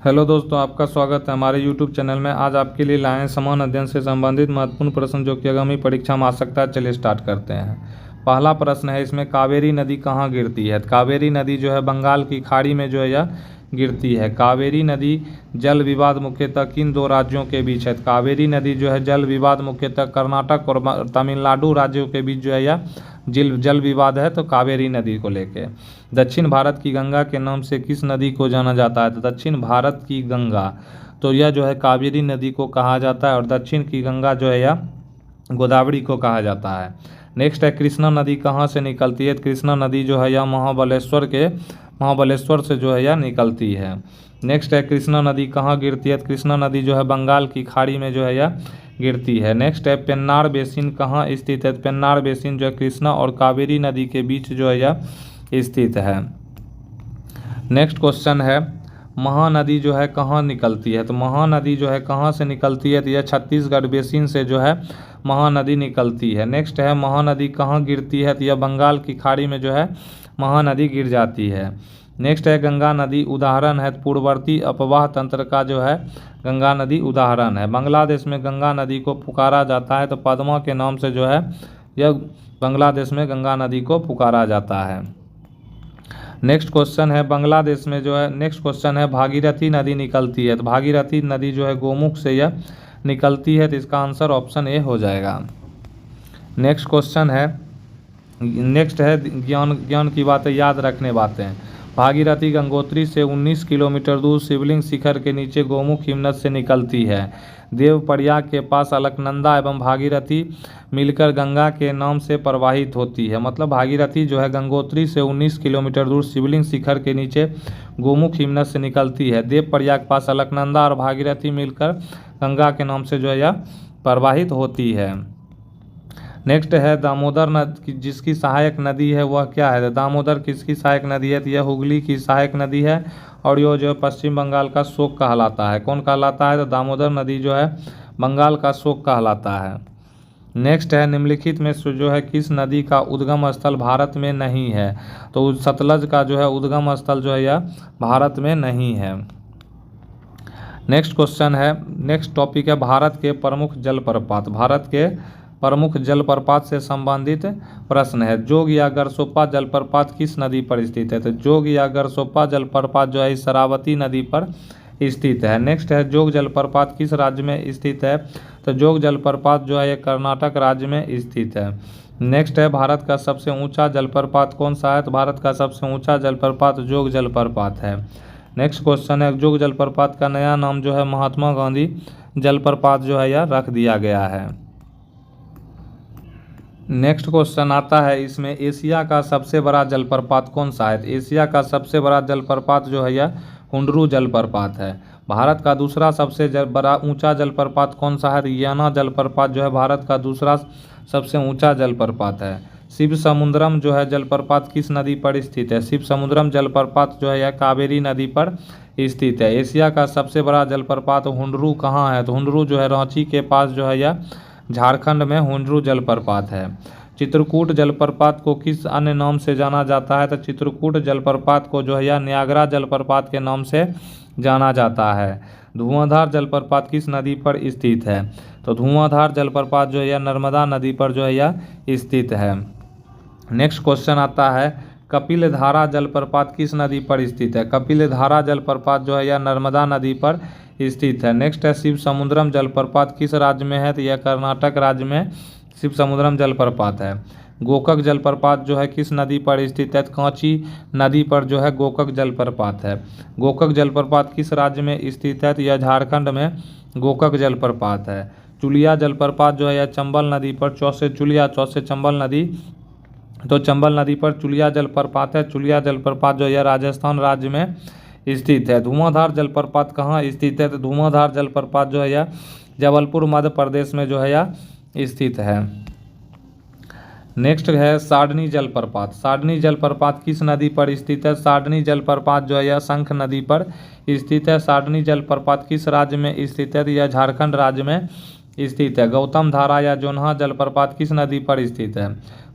Hello दोस्तों, आपका स्वागत है हमारे यूट्यूब चैनल में। आज आपके लिए लाए हैं समान अध्ययन से संबंधित महत्वपूर्ण प्रश्न जो कि आगामी परीक्षा में आ सकता है। चलिए स्टार्ट करते हैं। पहला प्रश्न है इसमें, कावेरी नदी कहाँ गिरती है? कावेरी नदी जो है बंगाल की खाड़ी में जो है यह गिरती है। कावेरी नदी जल विवाद मुख्यतः किन दो राज्यों के बीच है? कावेरी नदी जो है जल विवाद मुख्यतः कर्नाटक और तमिलनाडु राज्यों के बीच जो है यह जल विवाद है, तो कावेरी नदी को लेके। दक्षिण भारत की गंगा के नाम से किस नदी को जाना जाता है? तो दक्षिण भारत की गंगा, तो यह जो है कावेरी नदी को कहा जाता है, और दक्षिण की गंगा जो है यह गोदावरी को कहा जाता है। नेक्स्ट है, कृष्णा नदी कहाँ से निकलती है? कृष्णा नदी जो है यह महाबलेश्वर से जो है यह निकलती है। नेक्स्ट है, कृष्णा नदी कहाँ गिरती है? कृष्णा नदी जो है बंगाल की खाड़ी में जो है यह गिरती है। नेक्स्ट है, पेन्नार बेसिन कहाँ स्थित है? पेन्नार बेसिन जो है कृष्णा और कावेरी नदी के बीच जो है यह स्थित है। नेक्स्ट क्वेश्चन है, महानदी जो है कहाँ निकलती है? तो महानदी जो है कहाँ से निकलती है? तो यह छत्तीसगढ़ बेसिन से जो है महानदी निकलती है। नेक्स्ट है, महानदी कहाँ गिरती है? तो यह बंगाल की खाड़ी में जो है महानदी गिर जाती है। नेक्स्ट है, गंगा नदी उदाहरण है? पूर्ववर्ती अपवाह तंत्र का जो है गंगा नदी उदाहरण है। बांग्लादेश में गंगा नदी को पुकारा जाता है, तो पद्मा के नाम से जो है यह बांग्लादेश में गंगा नदी को पुकारा जाता है। नेक्स्ट क्वेश्चन है, बांग्लादेश में जो है नेक्स्ट क्वेश्चन है, भागीरथी नदी निकलती है? तो भागीरथी नदी जो है गोमुख से यह निकलती है, तो इसका आंसर ऑप्शन ए हो जाएगा। नेक्स्ट क्वेश्चन है, नेक्स्ट है ज्ञान की बातें याद रखने बातें। भागीरथी गंगोत्री से 19 किलोमीटर दूर शिवलिंग शिखर के नीचे गोमुख हिमनद से निकलती है। देवप्रयाग के पास अलकनंदा एवं भागीरथी मिलकर गंगा के नाम से प्रवाहित होती है। मतलब भागीरथी जो है गंगोत्री से 19 किलोमीटर दूर शिवलिंग शिखर के नीचे गोमुख हिमनद से निकलती है। देवप्रयाग के पास अलकनंदा और भागीरथी मिलकर गंगा के नाम से जो है यह प्रवाहित होती है। नेक्स्ट है, दामोदर नदी जिसकी सहायक नदी है वह क्या है? दामोदर किसकी सहायक नदी है? तो यह हुगली की सहायक नदी है, और यह जो पश्चिम बंगाल का शोक कहलाता है। कौन कहलाता है? तो दामोदर नदी जो है बंगाल का शोक कहलाता है। नेक्स्ट है, निम्नलिखित में से जो है किस नदी का उद्गम स्थल भारत में नहीं है? तो सतलज का जो है उद्गम स्थल जो है यह भारत में नहीं है। नेक्स्ट क्वेश्चन है, नेक्स्ट टॉपिक है भारत के प्रमुख जलप्रपात। भारत के प्रमुख जलप्रपात से संबंधित प्रश्न है। जोग या गरसोप्पा जलप्रपात किस नदी पर स्थित है? तो जोग या गरसोप्पा जलप्रपात जो है शरावती नदी पर स्थित है। नेक्स्ट है, जोग जलप्रपात किस राज्य में स्थित है? तो जोग जलप्रपात जो है ये कर्नाटक राज्य में स्थित है। नेक्स्ट है, भारत का सबसे ऊंचा जलप्रपात कौन सा है? तो भारत का सबसे ऊंचा जलप्रपात जोग जलप्रपात है। नेक्स्ट क्वेश्चन है, जोग जलप्रपात का नया नाम जो है महात्मा गांधी जलप्रपात जो है यह रख दिया गया है। नेक्स्ट क्वेश्चन आता है इसमें, एशिया का सबसे बड़ा जलप्रपात कौन सा है? एशिया का सबसे बड़ा जलप्रपात जो है यह हुंडरू जलप्रपात है। भारत का दूसरा सबसे बड़ा ऊंचा जलप्रपात कौन सा है? याना जलप्रपात जो है भारत का दूसरा सबसे ऊंचा जलप्रपात है। शिव समुद्रम जो है जलप्रपात किस नदी पर स्थित है? शिव समुद्रम जलप्रपात जो है यह कावेरी नदी पर स्थित है। एशिया का सबसे बड़ा जलप्रपात हुंडरू कहाँ है? तो हुंडरू जो है रांची के पास जो है यह झारखंड में हुंडरू जलप्रपात है। चित्रकूट जलप्रपात को किस अन्य नाम से जाना जाता है? तो चित्रकूट जलप्रपात को जो है यह न्यागरा जलप्रपात के नाम से जाना जाता है। धुआंधार जलप्रपात किस नदी पर स्थित है? तो धुआंधार जलप्रपात जो है यह नर्मदा नदी पर जो है यह स्थित है। नेक्स्ट क्वेश्चन आता है, कपिलधारा जलप्रपात किस नदी पर स्थित है? कपिलधारा जलप्रपात जो है यह नर्मदा नदी पर स्थित है। नेक्स्ट है, शिव समुद्रम जलप्रपात किस राज्य में है? तो यह कर्नाटक राज्य में शिव समुद्रम जलप्रपात है। गोकक जलप्रपात जो है किस नदी पर स्थित है? कांची नदी पर जो है गोकक जलप्रपात है। गोकक जलप्रपात किस राज्य में स्थित है? तो यह झारखंड में गोकक जलप्रपात है। चुलिया जलप्रपात जो है यह चंबल नदी पर, चौसे चुलिया चौसे चंबल नदी, तो चंबल नदी पर चुलिया जलप्रपात है। चुलिया जलप्रपात जो है राजस्थान राज्य में स्थित है। धुआंधार जलप्रपात कहाँ स्थित है? तो धुआंधार जलप्रपात जो है यह जबलपुर मध्य प्रदेश में जो है यह स्थित है। नेक्स्ट है, साडनी जलप्रपात। साडनी जलप्रपात किस नदी पर स्थित है? साडनी जलप्रपात जो है यह शंख नदी पर स्थित है। साडनी जलप्रपात किस राज्य में स्थित है? तो यह झारखंड राज्य में स्थित है। गौतम धारा या जोन्हा जलप्रपात किस नदी पर स्थित है?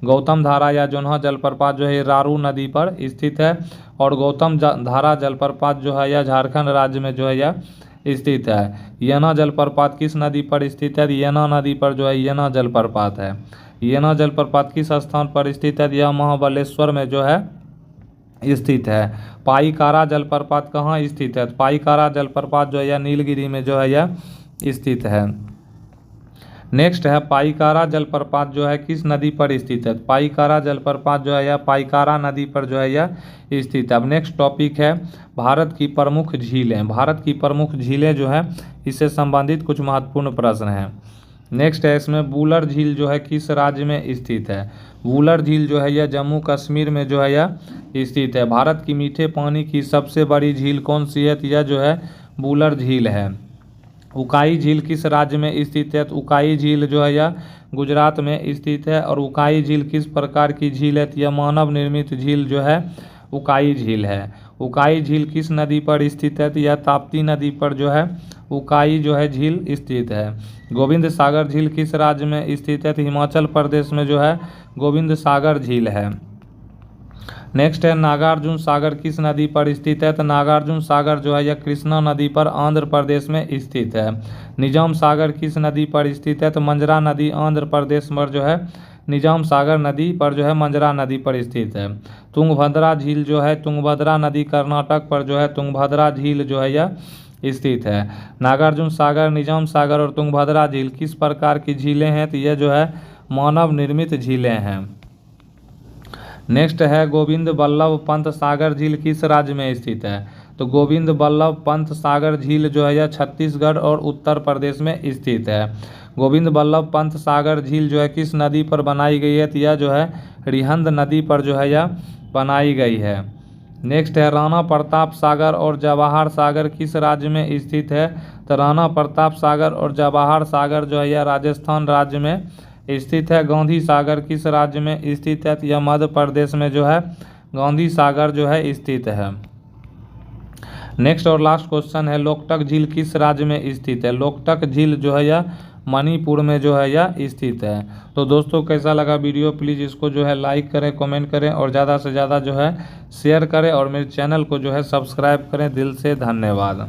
गौतम धारा या जोन्हा जलप्रपात जो है रारू नदी पर स्थित है। और गौतम धारा जलप्रपात जो है यह झारखंड राज्य में जो है यह स्थित है। येना जलप्रपात किस नदी पर स्थित है? येना नदी पर जो है येना जलप्रपात है। येना जलप्रपात किस स्थान पर स्थित है? यह महाबलेश्वर में जो है स्थित है। पाईकारा जलप्रपात कहाँ स्थित है? पाईकारा जलप्रपात जो है यह नीलगिरी में जो है यह स्थित है। नेक्स्ट है पाईकारा जलप्रपात जो है किस नदी पर स्थित है? पाईकारा जलप्रपात जो है यह पाईकारा नदी पर जो है यह स्थित है। अब नेक्स्ट टॉपिक है भारत की प्रमुख झीलें। भारत की प्रमुख झीलें जो है इससे संबंधित कुछ महत्वपूर्ण प्रश्न हैं। नेक्स्ट है इसमें वुलर झील जो है किस राज्य में स्थित है? वुलर झील जो है यह जम्मू कश्मीर में जो है यह स्थित है। भारत की मीठे पानी की सबसे बड़ी झील कौन सी है? यह जो है वुलर झील है। उकाई झील किस राज्य में स्थित है? उकाई झील जो है यह गुजरात में स्थित है। और उकाई झील किस प्रकार की झील है? यह मानव निर्मित झील जो है उकाई झील है। उकाई झील किस नदी पर स्थित है? यह ताप्ती नदी पर जो है उकाई जो है झील स्थित है। गोविंद सागर झील किस राज्य में स्थित है? हिमाचल प्रदेश में जो है गोविंद सागर झील है। नेक्स्ट है नागार्जुन सागर किस नदी पर स्थित है? तो नागार्जुन सागर जो है यह कृष्णा नदी पर आंध्र प्रदेश में स्थित है। निजाम सागर किस नदी पर स्थित है? तो मंजरा नदी आंध्र प्रदेश में जो है निजाम सागर नदी पर जो है मंजरा नदी पर स्थित है। तुंगभद्रा झील जो है तुंगभद्रा नदी कर्नाटक पर जो है तुंगभद्रा झील जो है यह स्थित है। नागार्जुन सागर, निजाम सागर और तुंगभद्रा झील किस प्रकार की झीलें हैं? तो यह जो है मानव निर्मित झीलें हैं। नेक्स्ट है गोविंद बल्लभ पंत सागर झील किस राज्य में स्थित है? तो गोविंद बल्लभ पंत सागर झील जो है यह छत्तीसगढ़ और उत्तर प्रदेश में स्थित है। गोविंद बल्लभ पंत सागर झील जो है किस नदी पर बनाई गई है? तो यह जो है रिहंद नदी पर जो है यह बनाई गई है। नेक्स्ट है राणा प्रताप सागर और जवाहर सागर किस राज्य में स्थित है? तो राणा प्रताप सागर और जवाहर सागर जो है यह राजस्थान राज्य में स्थित है। गांधी सागर किस राज्य में स्थित है? तो यह मध्य प्रदेश में जो है गांधी सागर जो है स्थित है। नेक्स्ट और लास्ट क्वेश्चन है लोकटक झील किस राज्य में स्थित है? लोकटक झील जो है यह मणिपुर में जो है यह स्थित है। तो दोस्तों कैसा लगा वीडियो? प्लीज़ इसको जो है लाइक करें, कमेंट करें और ज़्यादा से ज़्यादा जो है शेयर करें और मेरे चैनल को जो है सब्सक्राइब करें। दिल से धन्यवाद।